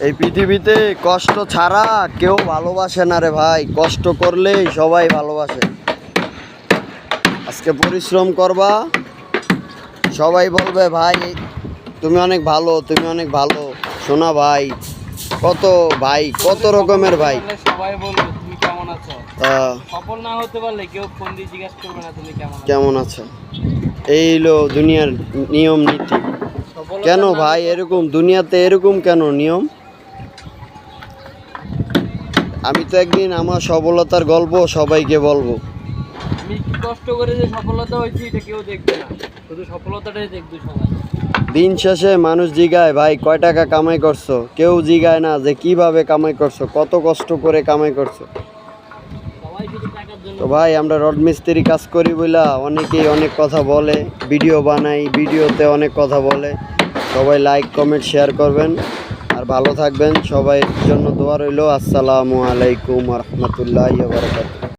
এই পৃথিবীতে কষ্ট ছাড়া কেউ ভালোবাসে না রে ভাই, কষ্ট করলেই সবাই ভালোবাসে। আজকে পরিশ্রম করবা, সবাই বলবে ভাই তুমি অনেক ভালো, তুমি অনেক ভালো। শোনা ভাই, কত ভাই কত রকমের ভাই, সবাই বলবে তুমি কেমন আছো। সফল না হতে পারলে কেউ ফোন দিয়ে জিজ্ঞাসা করবে না তুমি কেমন আছো। এই হলো দুনিয়ার নিয়ম নীতি। কেন ভাই এরকম, দুনিয়াতে এরকম কেন নিয়ম? আমি তো একদিন আমার সফলতার গল্প সবাইকে বলবো। আমি কি কষ্ট করে যে সফলতা হয়েছি এটা কেউ দেখবে না, শুধু সফলতাটাই দেখবে সবাই। দিন শেষে মানুষ জিগায় ভাই কয় টাকা কামাই করছো, কেউ জিগায় না যে কিভাবে কামাই করছো, কত কষ্ট করে কামাই করছো। সবাই শুধু টাকার জন্য। তো ভাই আমরা রড মিস্ত্রি কাজ করি বইলা অনেকেই অনেক কথা বলে, ভিডিও বানাই, ভিডিওতে অনেক কথা বলে। সবাই লাইক কমেন্ট শেয়ার করবেন আর ভালো থাকবেন। সবাই জন্য দোয়া রইল। আসসালামু আলাইকুম ওয়া রাহমাতুল্লাহি ওয়া বারাকাতুহু।